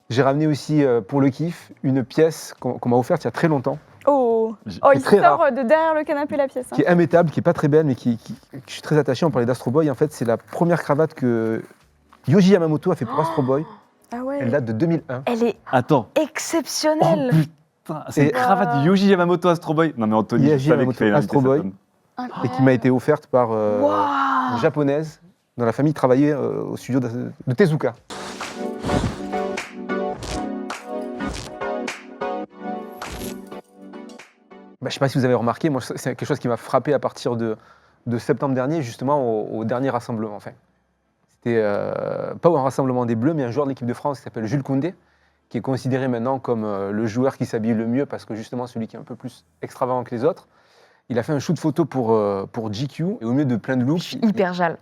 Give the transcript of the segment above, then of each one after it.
J'ai ramené aussi, pour le kiff, une pièce qu'on m'a offerte il y a très longtemps, Oh, J'ai- oh c'est il très sort rare. de derrière le canapé la pièce. Hein. qui est immétable, qui est pas très belle, mais que je suis très attaché. On parlait d'Astro Boy. En fait, c'est la première cravate que Yoji Yamamoto a fait pour Astro Boy. Ah ouais. Elle date de 2001. Elle est Attends. Oh exceptionnelle. putain, c'est une Et- cravate du Yoji Yamamoto Astro Boy. Non mais Anthony, je Yoji savais Yamamoto qu'il fallait l'inviter Astro cet Boy. homme. Et qui m'a été offerte par Waouh. une japonaise dont la famille travaillait au studio de Tezuka. Je ne sais pas si vous avez remarqué, moi c'est quelque chose qui m'a frappé à partir de septembre dernier, justement au dernier rassemblement. Enfin, c'était pas un rassemblement des Bleus, mais un joueur de l'équipe de France qui s'appelle Jules Koundé, qui est considéré maintenant comme le joueur qui s'habille le mieux parce que justement celui qui est un peu plus extravagant que les autres. Il a fait un shoot photo pour GQ et au milieu de plein de looks, Hyper jal.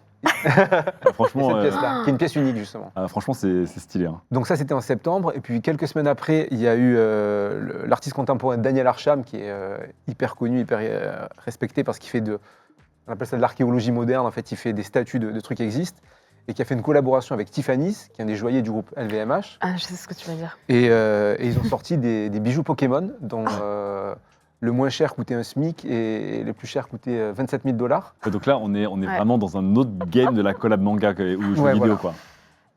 Franchement, cette pièce-là, qui est une pièce unique justement. franchement c'est stylé. Hein. Donc ça c'était en septembre et puis quelques semaines après il y a eu l'artiste contemporain Daniel Arsham qui est hyper connu, hyper respecté parce qu'il fait on appelle ça de l'archéologie moderne, en fait il fait des statues de trucs qui existent et qui a fait une collaboration avec Tiffany's qui est un des joailliers du groupe LVMH Ah, je sais ce que tu veux dire. et ils ont sorti des bijoux Pokémon dont le moins cher coûtait un SMIC et le plus cher coûtait 27 000 $. Et donc là on est vraiment dans un autre game de la collab manga ou jeu Ouais, vidéo voilà. quoi.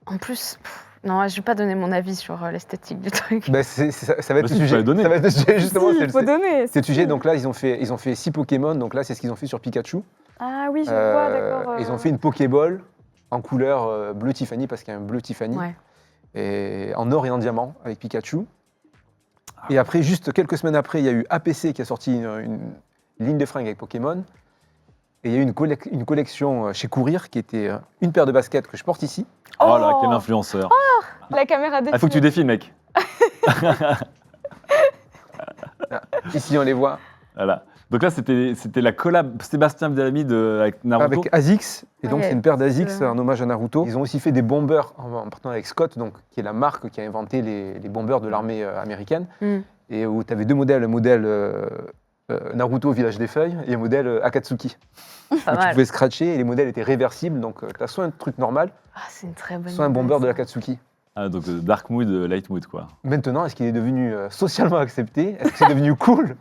En plus, non, je vais pas donner mon avis sur l'esthétique du truc. Ben, ça va être Bah le si, tu sujet. peux le donner. Ça va être le sujet justement. Si, c'est il faut donner. C'est le sujet. Donc là, ils ont fait 6 Pokémon. Donc là, c'est ce qu'ils ont fait sur Pikachu. Ah oui, je vois, d'accord. Ils ont fait une Pokéball en couleur bleu Tiffany parce qu'il y a un bleu Tiffany. Ouais. Et en or et en diamant avec Pikachu. Et après, juste quelques semaines après, il y a eu APC qui a sorti une ligne de fringues avec Pokémon. Et il y a eu une collection chez Courir qui était une paire de baskets que je porte ici. Oh là, quel influenceur. La caméra défile. Il faut que tu défiles mec. Ici, on les voit. Voilà. Donc là c'était la collab Sébastien Bellamy avec Naruto. Avec Azix, et donc Ouais, c'est une paire d'Azix c'est en hommage à Naruto. Ils ont aussi fait des bombers en partenariat avec Scott, donc, qui est la marque qui a inventé les bombers de l'armée américaine, Mm. et où tu avais deux modèles, un modèle Naruto Village des Feuilles et un modèle Akatsuki. Pas Donc, tu mal. pouvais scratcher et les modèles étaient réversibles, donc tu as soit un truc normal, Ah, c'est une très bonne soit un idée, bomber de ça. l'Akatsuki. Ah, donc dark mood, light mood quoi. Maintenant, est-ce qu'il est devenu socialement accepté? Est-ce que c'est devenu cool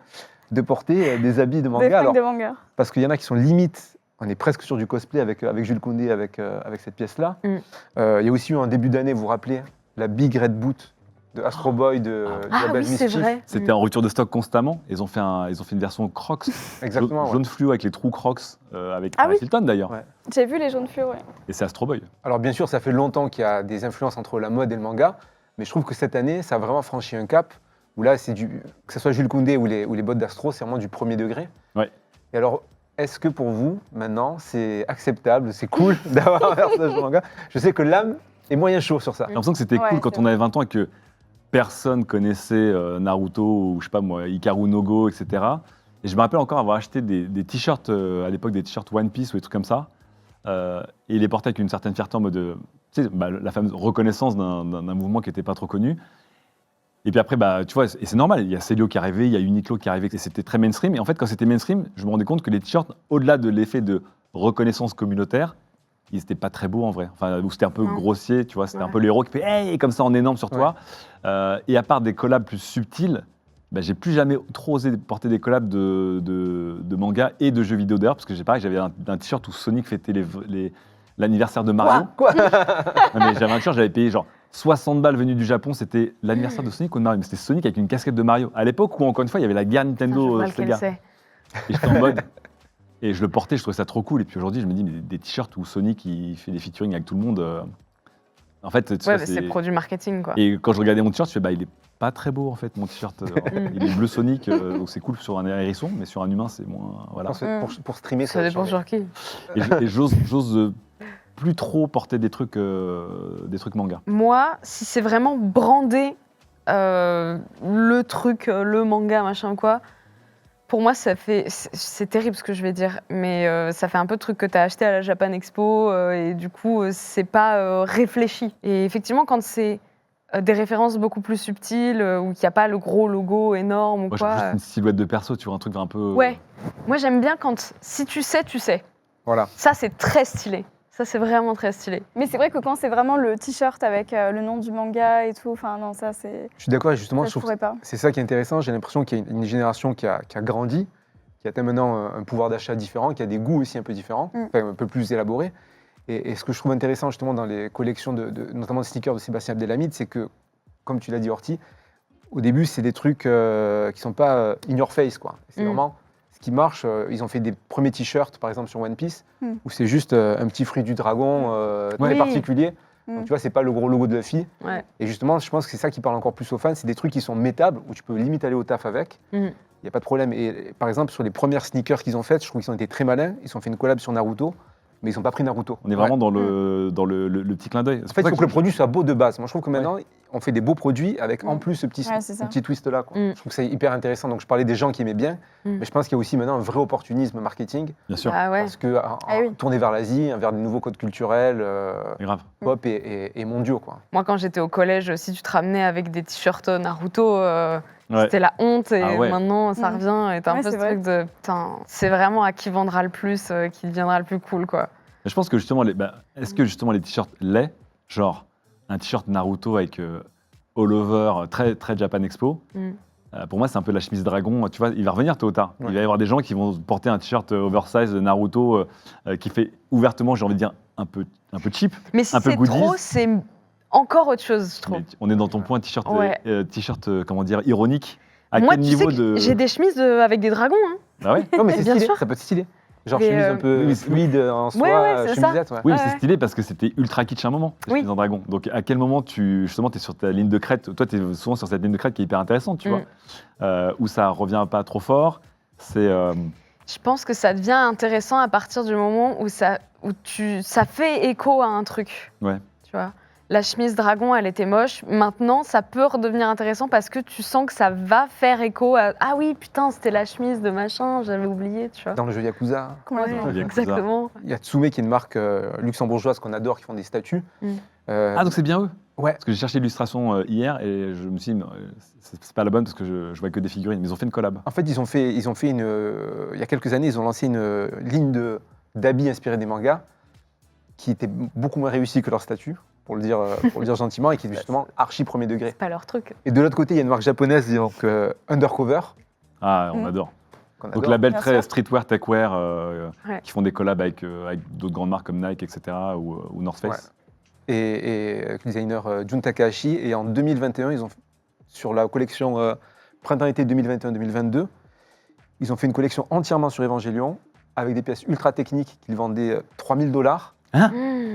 de porter des habits de Des manga? fringues Alors, de manga. parce qu'il y en a qui sont limite, on est presque sur du cosplay avec Jules Koundé, avec cette pièce-là. Mm. Il y a aussi eu en début d'année, vous vous rappelez, la Big Red Boot de Astro Boy de Ah Isabelle oui, c'est Mischief. vrai. C'était en rupture de stock constamment. Ils ont fait une version Crocs, Exactement. ouais. jaune fluo avec les trous Crocs, avec Ah Paris oui. Hilton d'ailleurs. Ouais. J'ai vu les jaunes fluo, ouais. Et c'est Astro Boy. Alors bien sûr, ça fait longtemps qu'il y a des influences entre la mode et le manga, mais je trouve que cette année, ça a vraiment franchi un cap, où là, que ce soit Jules Koundé ou les bottes d'Astro, c'est vraiment du premier degré. Ouais. Et alors, est-ce que pour vous, maintenant, c'est acceptable, c'est cool d'avoir un personnage de manga? Je sais que l'âme est moyen chaud sur ça. J'ai l'impression que c'était Ouais, cool quand c'est on avait 20 ans et que personne connaissait Naruto ou je sais pas moi, Hikaru no Go, etc. Et je me rappelle encore avoir acheté des t-shirts à l'époque, des t-shirts One Piece ou des trucs comme ça. Et il les portait avec une certaine fierté en mode, tu sais, la fameuse reconnaissance d'un mouvement qui n'était pas trop connu. Et puis après, tu vois, et c'est normal, il y a Célio qui est arrivé, il y a Uniqlo qui est arrivé, et c'était très mainstream. Et en fait, quand c'était mainstream, je me rendais compte que les t-shirts, au-delà de l'effet de reconnaissance communautaire, ils n'étaient pas très beaux en vrai. Enfin, ou c'était un peu Non. grossier, tu vois, c'était un Ouais. peu le héros qui fait hey! Comme ça en énorme sur toi. Et à part des collabs plus subtils, j'ai plus jamais trop osé porter des collabs de manga et de jeux vidéo d'ailleurs, parce que j'ai pareil, j'avais un t-shirt où Sonic fêtait l'anniversaire de Mario. Quoi? Non, mais j'avais un t-shirt, j'avais payé genre 60 balles venu du Japon, c'était l'anniversaire de Sonic ou de Mario, mais c'était Sonic avec une casquette de Mario. À l'époque où, encore une fois, il y avait la guerre Putain, je Nintendo vois lequel Sega. c'est. Et j'étais en mode. Et je le portais, je trouvais ça trop cool. Et puis aujourd'hui, je me dis, mais des t-shirts où Sonic il fait des featuring avec tout le monde. En fait, tu Ouais, vois, mais c'est produit marketing, quoi. Et quand je regardais mon t-shirt, je fais, il est pas très beau en fait, mon t-shirt. Il est bleu Sonic, donc c'est cool sur un hérisson, mais sur un humain, c'est moins. Voilà. Pour streamer, Ça dépend change. sur qui. Et j'ose plus trop porter des trucs manga. Moi, si c'est vraiment brandé le truc, le manga, machin quoi, pour moi, c'est terrible ce que je vais dire, mais ça fait un peu le truc que tu as acheté à la Japan Expo et du coup, c'est pas réfléchi. Et effectivement, quand c'est des références beaucoup plus subtiles ou qu'il n'y a pas le gros logo énorme ou Moi, je veux quoi. juste une silhouette de perso, tu vois, un truc un peu. Ouais, moi j'aime bien quand si tu sais, tu sais. Voilà. Ça, c'est très stylé. Ça, c'est vraiment très stylé. Mais c'est vrai que quand c'est vraiment le t-shirt avec le nom du manga et tout, enfin non, ça c'est. Je suis d'accord, et justement, Ça, je je trouve pourrais pas. c'est ça qui est intéressant. J'ai l'impression qu'il y a une génération qui a grandi, qui a maintenant un pouvoir d'achat différent, qui a des goûts aussi un peu différents, enfin, un peu plus élaborés. Et ce que je trouve intéressant justement dans les collections, notamment de sneakers de Sébastien Abdelhamid, c'est que, comme tu l'as dit, Horty, au début, c'est des trucs qui ne sont pas in your face, quoi. C'est vraiment ce qui marche. Ils ont fait des premiers t-shirts, par exemple, sur One Piece, où c'est juste un petit fruit du dragon très Oui. particulier. Donc, tu vois, c'est pas le gros logo de Luffy. Ouais. Et justement, je pense que c'est ça qui parle encore plus aux fans. C'est des trucs qui sont mettables, où tu peux limite aller au taf avec. Il n'y a pas de problème. Et par exemple, sur les premières sneakers qu'ils ont faites, je trouve qu'ils ont été très malins. Ils ont fait une collab sur Naruto, mais ils n'ont pas pris Naruto. On est vraiment dans le petit clin d'œil. En fait, il faut que le produit soit beau de base. Moi, je trouve que maintenant, on fait des beaux produits avec en plus ce petit, c'est ça. ce petit twist-là. Je trouve que c'est hyper intéressant. Donc, je parlais des gens qui aimaient bien, mais je pense qu'il y a aussi maintenant un vrai opportunisme marketing. Bien sûr, Ah ouais. Parce que oui. tourner vers l'Asie, vers des nouveaux codes culturels, c'est grave. pop et mondiaux, quoi. Moi, quand j'étais au collège, si tu te ramenais avec des t-shirts Naruto, Ouais. c'était la honte. Et Ah ouais. maintenant, ça revient. Et t'as un Ouais, peu ce c'est vrai. truc de putain, c'est vraiment à qui vendra le plus, qui deviendra le plus cool, quoi. Mais je pense que justement, est-ce que justement les t-shirts laids, genre un t-shirt Naruto avec all over, très, très Japan Expo, pour moi, c'est un peu la chemise dragon. Tu vois, il va revenir tôt ou tard. Ouais. Il va y avoir des gens qui vont porter un t-shirt oversize de Naruto qui fait ouvertement, j'ai envie de dire, un peu cheap. Mais si Un peu c'est goodies. trop, c'est encore autre chose, je trouve. Mais on est dans ton point t-shirt, Ouais. comment dire, ironique. À Moi, quel tu sais niveau que de. j'ai des chemises avec des dragons. Hein. Bah ouais. Non, mais c'est Bien stylé, sûr. ça peut être stylé. Genre Mais, chemise un peu oui, fluide en soie, ouais, c'est ça. chemisette. Ouais. Oui, Ouais, mais c'est ouais. stylé parce que c'était ultra kitsch à un moment, ces Oui. chemises en dragon. Donc à quel moment tu es sur ta ligne de crête, toi tu es souvent sur cette ligne de crête qui est hyper intéressante, tu vois, où ça revient pas trop fort, c'est Je pense que ça devient intéressant à partir du moment où ça fait écho à un truc. Ouais. Tu vois. La chemise dragon, elle était moche. Maintenant, ça peut redevenir intéressant parce que tu sens que ça va faire écho à ah oui, putain, c'était la chemise de machin, j'avais oublié, tu vois. Dans le jeu Yakuza, Complètement. Ouais, Yakuza. exactement. il y a Tsume qui est une marque luxembourgeoise qu'on adore, qui font des statues. Ah donc c'est bien eux. Ouais. Parce que j'ai cherché l'illustration hier et je me suis dit non, c'est pas la bonne parce que je vois que des figurines, mais ils ont fait une collab. En fait, ils ont fait une. Il y a quelques années, ils ont lancé une ligne d'habits inspirés des mangas qui était beaucoup moins réussie que leur statut, pour le dire gentiment, et qui est justement archi premier degré. C'est pas leur truc. Et de l'autre côté, il y a une marque japonaise, donc Undercover, Ah, on adore. qu'on Donc adore. label bien très sûr. streetwear, techwear, Ouais. qui font des collabs avec d'autres grandes marques comme Nike, etc. ou North Face. et avec le designer Jun Takahashi. Et en 2021, ils ont, sur la collection printemps-été 2021-2022, ils ont fait une collection entièrement sur Evangelion, avec des pièces ultra techniques qu'ils vendaient $3000.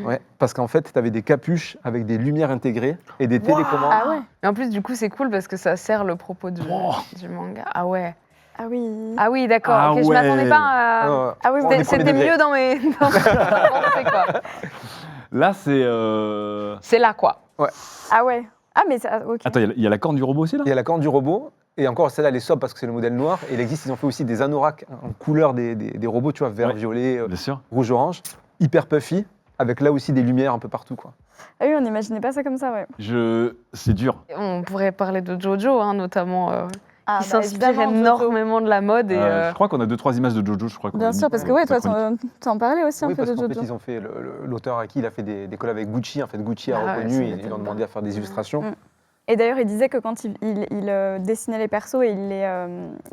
Ouais, parce qu'en fait, tu avais des capuches avec des lumières intégrées et des télécommandes. Ah ouais. Et en plus, du coup, c'est cool parce que ça sert le propos du manga. Ah ouais. Ah oui. Ah oui, d'accord. Ah ok, je ouais. m'attendais pas à. Ah oui, Bon, oui. des premiers C'était degrés. mieux dans mes. dans mes pensées, quoi. Là, c'est. C'est là, quoi. Ah ouais. Ah mais ça, ok. Attends, il y a la corne du robot aussi là. Il y a la corne du robot, et encore celle-là, elle est sobre parce que c'est le modèle noir. Et il existe, ils ont fait aussi des anoraks en couleur des robots, tu vois, vert, Ouais. violet, Bien sûr. rouge, orange, hyper puffy, avec là aussi des lumières un peu partout, quoi. Ah oui, on n'imaginait pas ça comme ça, ouais. C'est dur. On pourrait parler de Jojo, hein, notamment, Ah, qui s'inspire évidemment, Jojo. énormément de la mode. Et, Je crois qu'on a 2-3 images de Jojo, je crois. qu'on a Bien mis sûr, parce dans que ouais, ta toi, chronique. t'en parlais aussi un Oui, peu parce de qu'en fait, Jojo. ils ont fait, l'auteur à qui il a fait des collabs avec Gucci. En fait, Gucci a Ah ouais, reconnu, ça et m'étonne ils lui ont pas. demandé à faire des illustrations. Mm. Et d'ailleurs, il disait que quand il dessinait les persos et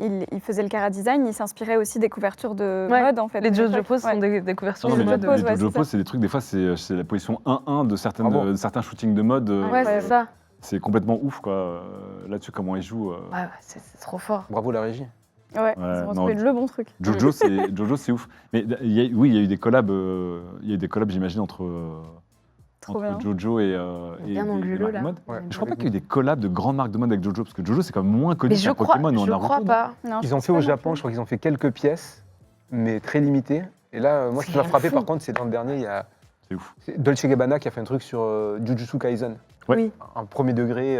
il faisait le chara design, il s'inspirait aussi des couvertures de Ouais, mode, en fait. les de Jojo l'époque. Pose Ouais. sont des couvertures Non, de mais Jojo mode. Pose, les ouais, Jojo c'est Pose, c'est des trucs, des fois, c'est la position 1-1 de Ah bon de certains shootings de mode. Ouais, c'est ça. C'est complètement ouf, quoi. Là-dessus, comment ils jouent. Ouais, c'est trop fort. Bravo la régie. Ouais, ils ont trouvé non. le bon truc. Jojo, c'est ouf. Mais oui, il y a eu des collabs, j'imagine, entre Trop bien. Jojo et Bien dans des le marques là. de mode. Ouais. Je crois pas qu'il y ait eu des collabs de grandes marques de mode avec Jojo, parce que Jojo, c'est quand même moins connu Mais je qu'un crois, Pokémon ou un je Naruto. crois non pas. Non, je Ils ont pense fait pas au non Japon, plus. je crois qu'ils ont fait quelques pièces, mais très limitées. Et là, moi, ce qui m'a C'est frappé, fou. par contre, c'est l'an dernier, il y a C'est ouf. c'est Dolce Gabbana qui a fait un truc sur Jujutsu Kaisen. Ouais. Oui. Un premier degré.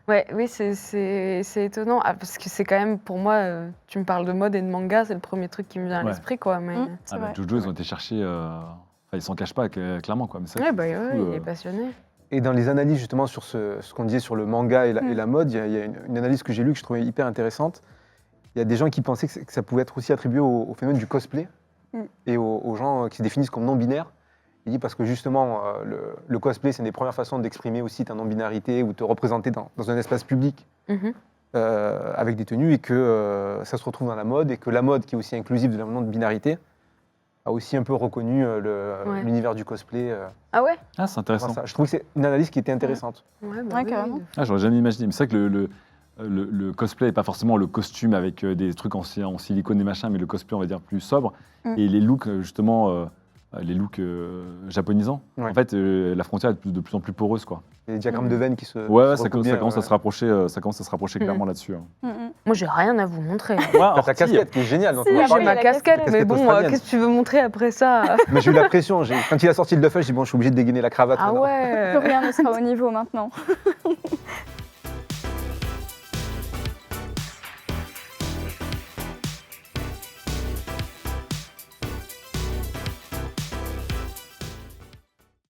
Ouais, oui, c'est étonnant. Ah, parce que c'est quand même, pour moi, tu me parles de mode et de manga, c'est le premier truc qui me vient à Ouais. l'esprit, quoi. Mais... C'est Ah, bah, vrai. Jojo, ils ont été chercher. Enfin, ils s'en cachent pas, clairement, quoi. Mais ça, Ouais, bah, c'est ouais, fou, il est passionné. Et dans les analyses justement sur ce qu'on disait sur le manga et la mode, il y a une analyse que j'ai lue que je trouvais hyper intéressante. Il y a des gens qui pensaient que ça pouvait être aussi attribué au phénomène du cosplay. et aux gens qui se définissent comme non-binaires. Il dit parce que justement, le cosplay, c'est une des premières façons d'exprimer aussi ta non-binarité ou te représenter dans un espace public Mhm. avec des tenues et que ça se retrouve dans la mode et que la mode, qui est aussi inclusive de la non-binarité, a aussi un peu reconnu Ouais. l'univers du cosplay. Ah ouais? Ah, c'est intéressant. Ça. Je trouve que c'est une analyse qui était intéressante. Ouais, Ouais, carrément. Ah, j'aurais jamais imaginé. Mais c'est vrai que le cosplay n'est pas forcément le costume avec des trucs en silicone et machin, mais le cosplay, on va dire, plus sobre. Et les looks, justement, les looks japonisants, Ouais. en fait, la frontière est de plus en plus poreuse, quoi. Il y a des diagrammes de veines qui se. Ouais, se ça recoupent bien, commence à se rapprocher, ça commence à se rapprocher clairement là-dessus. Hein. Moi, j'ai rien à vous montrer. Ouais, T'as ta Orti, casquette qui est géniale. dont Si, on va j'ai J'ai parler. ma la casquette, casquette mais bon, australienne. qu'est-ce que tu veux montrer après ça? Mais j'ai eu la pression. Quand il a sorti le duffel, j'ai dit bon, je suis obligé de dégainer la cravate. Ah maintenant. Plus ouais. rien ne sera au niveau maintenant.